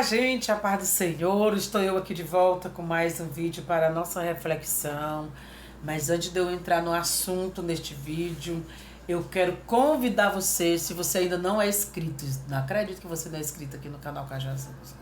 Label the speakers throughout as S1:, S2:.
S1: Olá, gente, a paz do Senhor. Estou eu aqui de volta com mais um vídeo para a nossa reflexão. Mas antes de eu entrar no assunto neste vídeo, eu quero convidar você, se você ainda não é inscrito, não acredito que você não é inscrito aqui no canal Cajazuz.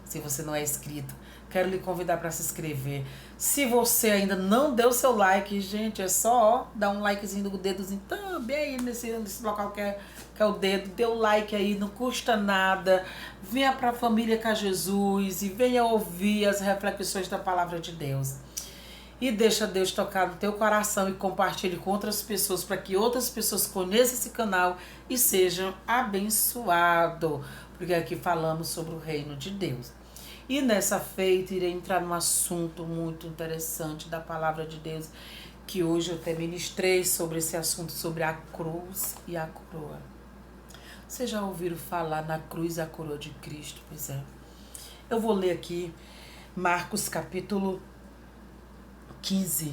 S1: Se você não é inscrito, quero lhe convidar para se inscrever. Se você ainda não deu seu like, gente, é só dar um likezinho do dedozinho também aí nesse local que é o dedo. Dê o like aí, não custa nada. Venha para a família com Jesus e venha ouvir as reflexões da palavra de Deus. E deixa Deus tocar no teu coração e compartilhe com outras pessoas para que outras pessoas conheçam esse canal e sejam abençoados. Porque aqui falamos sobre o reino de Deus. E nessa feita irei entrar num assunto muito interessante da palavra de Deus, que hoje eu até ministrei sobre esse assunto, sobre a cruz e a coroa. Vocês já ouviram falar na cruz e a coroa de Cristo? Pois é. Eu vou ler aqui Marcos capítulo 15,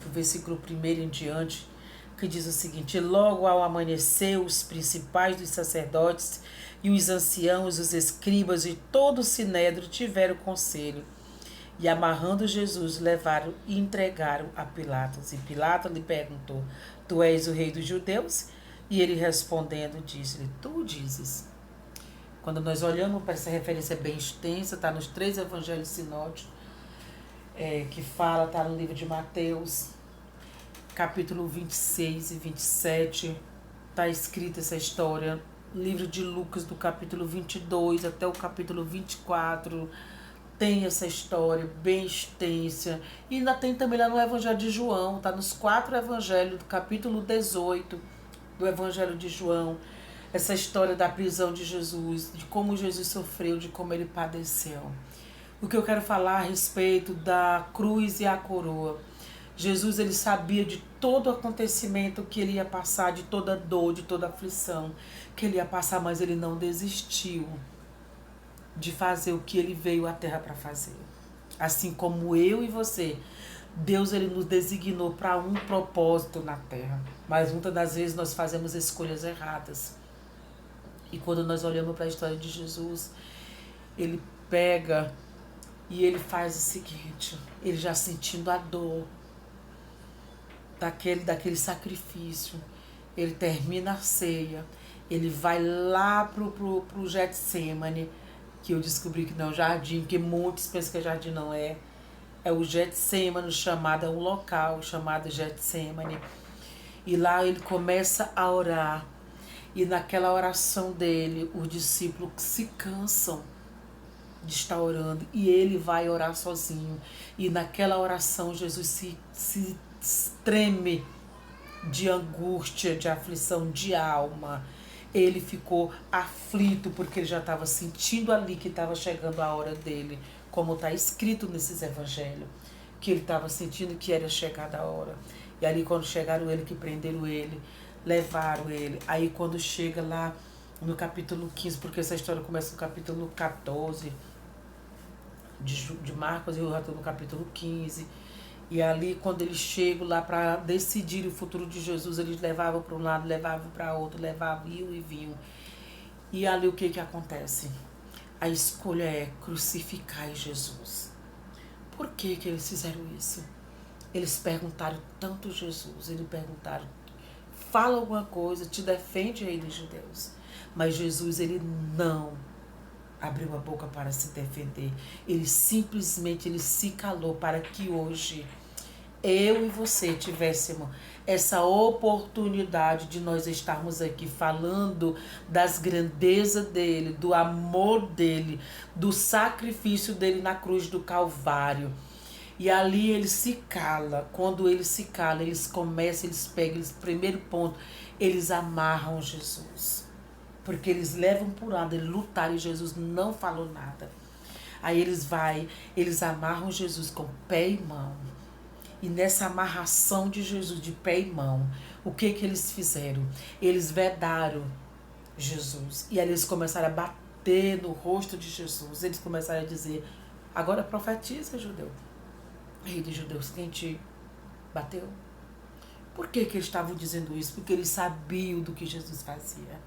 S1: do versículo 1 em diante, que diz o seguinte: logo ao amanhecer, os principais dos sacerdotes e os anciãos, os escribas e todo o sinédrio tiveram conselho, e amarrando Jesus, levaram e entregaram a Pilatos. E Pilatos lhe perguntou: tu és o rei dos judeus? E ele respondendo, disse-lhe: tu o dizes. Quando nós olhamos para essa referência bem extensa, está nos 3 evangelhos sinóticos, que fala, está no livro de Mateus, capítulo 26 e 27, está escrita essa história. Livro de Lucas, do capítulo 22 até o capítulo 24, tem essa história bem extensa. E ainda tem também lá no Evangelho de João, está nos 4 evangelhos, do capítulo 18 do Evangelho de João, essa história da prisão de Jesus, de como Jesus sofreu, de como ele padeceu. O que eu quero falar a respeito da cruz e a coroa. Jesus, ele sabia de todo o acontecimento que ele ia passar, de toda dor, de toda aflição que ele ia passar, mas ele não desistiu de fazer o que ele veio à terra para fazer. Assim como eu e você, Deus, ele nos designou para um propósito na terra, mas muitas das vezes nós fazemos escolhas erradas. E quando nós olhamos para a história de Jesus, ele pega e ele faz o seguinte: ele já sentindo a dor daquele sacrifício, ele termina a ceia, ele vai lá pro Getsemane, que eu descobri que não é um jardim, porque muitos pensam que jardim não é. É o Getsemane, é um local chamado Getsemane. E lá ele começa a orar. E naquela oração dele, os discípulos se cansam de estar orando. E ele vai orar sozinho. E naquela oração, Jesus se treme de angústia, de aflição de alma. Ele ficou aflito porque ele já estava sentindo ali que estava chegando a hora dele, como está escrito nesses evangelhos, que ele estava sentindo que era chegada a hora. E ali quando chegaram ele, que prenderam ele, levaram ele. Aí quando chega lá no capítulo 15, porque essa história começa no capítulo 14 de Marcos, e eu já estou no capítulo 15. E ali, quando eles chegam lá para decidir o futuro de Jesus, eles levavam para um lado, levavam para outro, levavam, iam e vinham. E ali o que acontece? A escolha é crucificar Jesus. Por que eles fizeram isso? Eles perguntaram tanto Jesus, eles perguntaram: fala alguma coisa, te defende, rei dos judeus. Mas Jesus, ele não abriu a boca para se defender. Ele simplesmente se calou para que hoje eu e você tivéssemos essa oportunidade de nós estarmos aqui falando das grandezas dele, do amor dele, do sacrifício dele na cruz do Calvário. E ali ele se cala. Quando ele se cala, eles começam, eles pegam, primeiro ponto, eles amarram Jesus. Porque eles levam por lado, eles lutaram e Jesus não falou nada. Aí eles amarram Jesus com pé e mão. E nessa amarração de Jesus de pé e mão, o que eles fizeram? Eles vedaram Jesus. E aí eles começaram a bater no rosto de Jesus. Eles começaram a dizer: agora profetiza, judeu. Rei dos judeus, quem te bateu? Por que eles estavam dizendo isso? Porque eles sabiam do que Jesus fazia.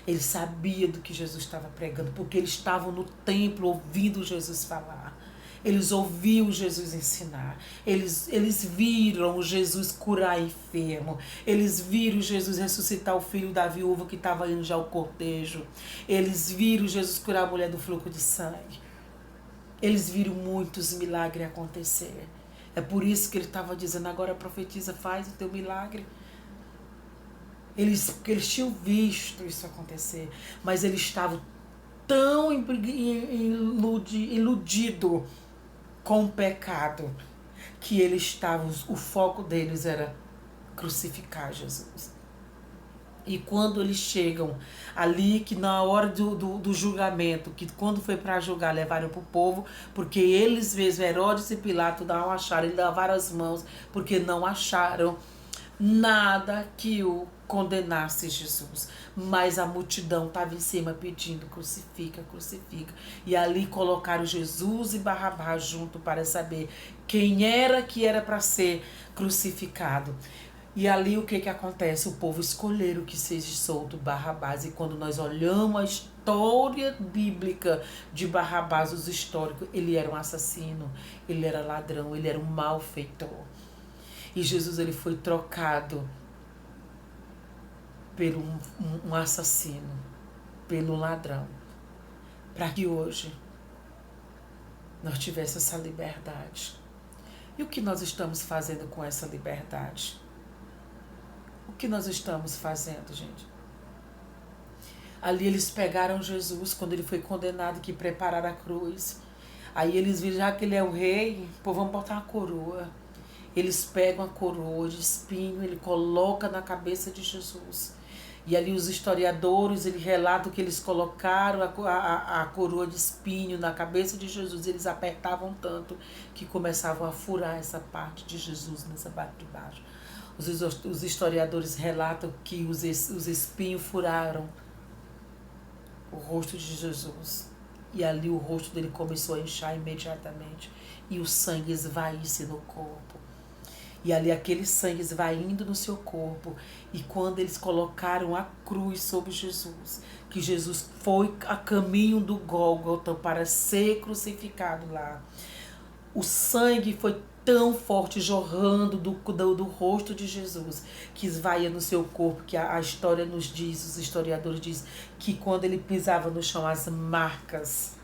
S1: Ele sabia do que Jesus estava pregando, porque eles estavam no templo ouvindo Jesus falar. Eles ouviam Jesus ensinar. Eles viram Jesus curar enfermo. Eles viram Jesus ressuscitar o filho da viúva que estava indo já ao cortejo. Eles viram Jesus curar a mulher do fluxo de sangue. Eles viram muitos milagres acontecer. É por isso que ele estava dizendo, agora profetiza, faz o teu milagre. Eles tinham visto isso acontecer, mas eles estavam tão iludidos com o pecado, que eles estavam, o foco deles era crucificar Jesus. E quando eles chegam ali, que na hora do julgamento, que quando foi para julgar, levaram para o povo, porque eles mesmos, Herodes e Pilato, não acharam, eles lavaram as mãos, porque não acharam nada que o condenasse Jesus, mas a multidão estava em cima pedindo, crucifica, crucifica, e ali colocaram Jesus e Barrabás junto para saber quem era que era para ser crucificado. E ali o que acontece? O povo escolheram que seja solto Barrabás, e quando nós olhamos a história bíblica de Barrabás, os históricos, ele era um assassino, ele era ladrão, ele era um malfeitor. E Jesus ele foi trocado por um assassino, pelo ladrão, para que hoje nós tivéssemos essa liberdade. E o que nós estamos fazendo com essa liberdade? O que nós estamos fazendo, gente? Ali eles pegaram Jesus quando ele foi condenado, que prepararam a cruz. Aí eles viram, já que ele é o rei, pô, vamos botar uma coroa. Eles pegam a coroa de espinho, ele coloca na cabeça de Jesus. E ali os historiadores, ele relata que eles colocaram a coroa de espinho na cabeça de Jesus. Eles apertavam tanto que começavam a furar essa parte de Jesus, nessa parte de baixo. Os historiadores relatam que os espinhos furaram o rosto de Jesus. E ali o rosto dele começou a inchar imediatamente. E o sangue esvaísse no corpo. E ali aquele sangue esvaindo no seu corpo. E quando eles colocaram a cruz sobre Jesus, que Jesus foi a caminho do Gólgota para ser crucificado lá, o sangue foi tão forte, jorrando do rosto de Jesus, que esvaía no seu corpo, que a história nos diz, os historiadores dizem, que quando ele pisava no chão, as marcas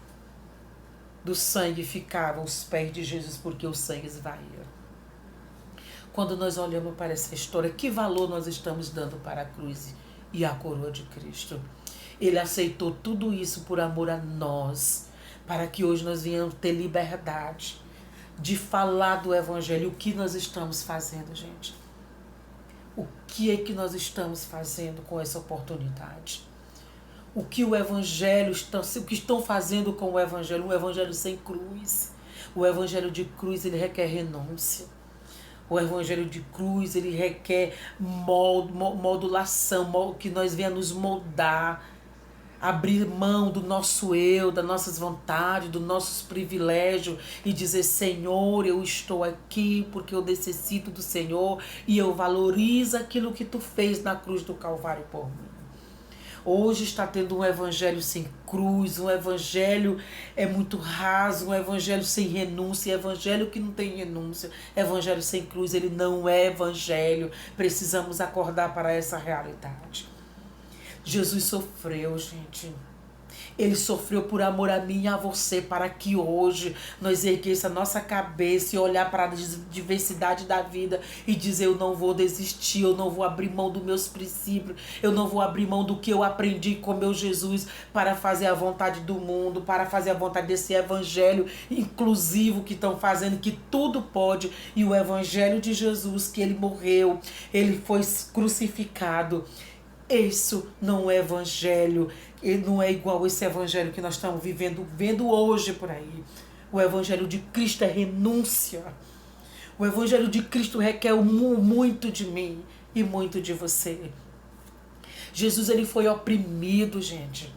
S1: do sangue ficavam aos pés de Jesus, porque o sangue esvaía. Quando nós olhamos para essa história, que valor nós estamos dando para a cruz e a coroa de Cristo? Ele aceitou tudo isso por amor a nós, para que hoje nós venhamos ter liberdade de falar do Evangelho. O que nós estamos fazendo, gente? O que é que nós estamos fazendo com essa oportunidade? O que o Evangelho o que estão fazendo com o Evangelho? Um Evangelho sem cruz. O Evangelho de cruz, ele requer renúncia. O Evangelho de cruz, ele requer modulação, que nós venhamos nos moldar, abrir mão do nosso eu, das nossas vontades, dos nossos privilégios e dizer, Senhor, eu estou aqui porque eu necessito do Senhor e eu valorizo aquilo que Tu fez na cruz do Calvário por mim. Hoje está tendo um evangelho sem cruz, um evangelho muito raso, um evangelho sem renúncia, evangelho que não tem renúncia, evangelho sem cruz, ele não é evangelho. Precisamos acordar para essa realidade. Jesus sofreu, gente. Ele sofreu por amor a mim e a você, para que hoje nós erguesse a nossa cabeça e olhar para a diversidade da vida e dizer, eu não vou desistir, eu não vou abrir mão dos meus princípios, eu não vou abrir mão do que eu aprendi com meu Jesus para fazer a vontade do mundo, para fazer a vontade desse evangelho inclusivo que estão fazendo, que tudo pode, e o evangelho de Jesus, que ele morreu, ele foi crucificado. Isso não é evangelho, não é igual esse evangelho que nós estamos vendo hoje por aí. O evangelho de Cristo é renúncia. O evangelho de Cristo requer muito de mim e muito de você. Jesus, ele foi oprimido, gente.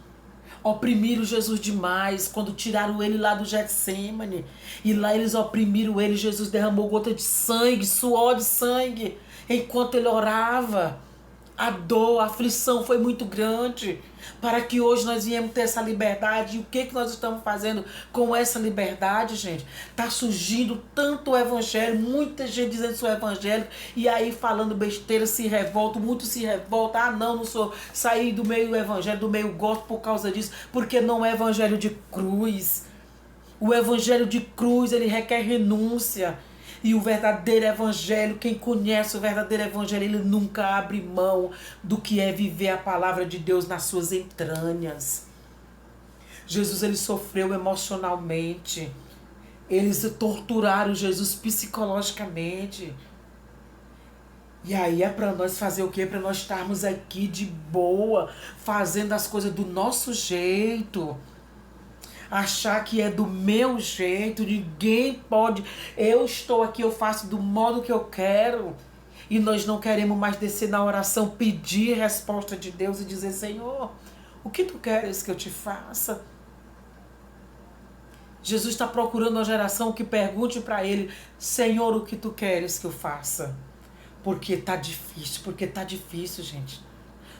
S1: Oprimiram Jesus demais quando tiraram ele lá do Getsêmani. E lá eles oprimiram ele. Jesus derramou gota de sangue, suor de sangue, enquanto ele orava. A dor, a aflição foi muito grande para que hoje nós viemos ter essa liberdade. E o que nós estamos fazendo com essa liberdade, gente? Está surgindo tanto o evangelho, muita gente dizendo que sou evangélico e aí falando besteira, se revolta, muitos se revoltam. Ah, não sou, saí do meio evangélico, do meio gospel por causa disso, porque não é evangelho de cruz. O evangelho de cruz, ele requer renúncia. E o verdadeiro evangelho, quem conhece o verdadeiro evangelho, ele nunca abre mão do que é viver a palavra de Deus nas suas entranhas. Jesus, ele sofreu emocionalmente. Eles torturaram Jesus psicologicamente. E aí é para nós fazer o quê? Para nós estarmos aqui de boa, fazendo as coisas do nosso jeito. Achar que é do meu jeito, ninguém pode. Eu estou aqui, eu faço do modo que eu quero. E nós não queremos mais descer na oração, pedir resposta de Deus e dizer: Senhor, o que tu queres que eu te faça? Jesus está procurando uma geração que pergunte para ele: Senhor, o que tu queres que eu faça? Porque está difícil, gente.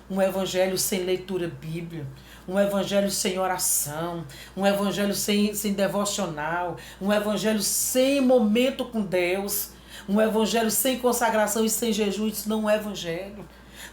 S1: Um evangelho sem leitura bíblica, um evangelho sem oração, um evangelho sem devocional, um evangelho sem momento com Deus, um evangelho sem consagração e sem jejum. Isso não é evangelho.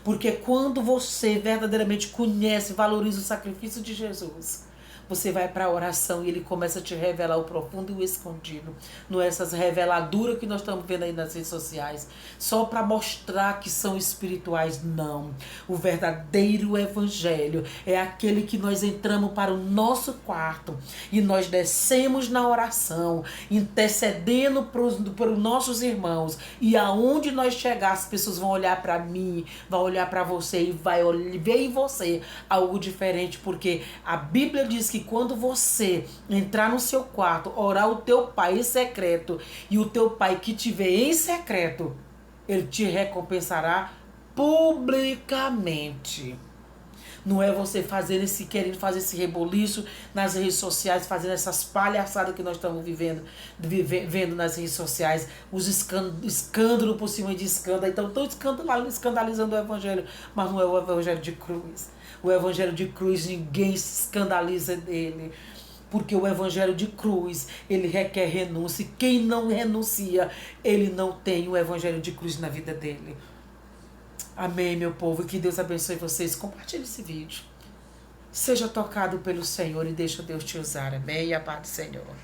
S1: Porque quando você verdadeiramente conhece, valoriza o sacrifício de Jesus, você vai para a oração e ele começa a te revelar o profundo e o escondido. Não é essas reveladuras que nós estamos vendo aí nas redes sociais, só para mostrar que são espirituais. Não. O verdadeiro evangelho é aquele que nós entramos para o nosso quarto e nós descemos na oração, intercedendo para os nossos irmãos. E aonde nós chegar, as pessoas vão olhar para mim, vão olhar para você e vai ver em você algo diferente, porque a Bíblia diz que quando você entrar no seu quarto, orar o teu pai em secreto, e o teu pai que te vê em secreto, ele te recompensará publicamente. Não é você querendo fazer esse reboliço nas redes sociais, fazendo essas palhaçadas que nós estamos vendo nas redes sociais, os escândalos por cima de escândalo. Então estão escandalizando o evangelho, mas não é o evangelho de cruz. O evangelho de cruz, ninguém se escandaliza dele. Porque o evangelho de cruz, ele requer renúncia. E quem não renuncia, ele não tem o evangelho de cruz na vida dele. Amém, meu povo. Que Deus abençoe vocês. Compartilhe esse vídeo. Seja tocado pelo Senhor e deixa Deus te usar. Amém. E a paz do Senhor.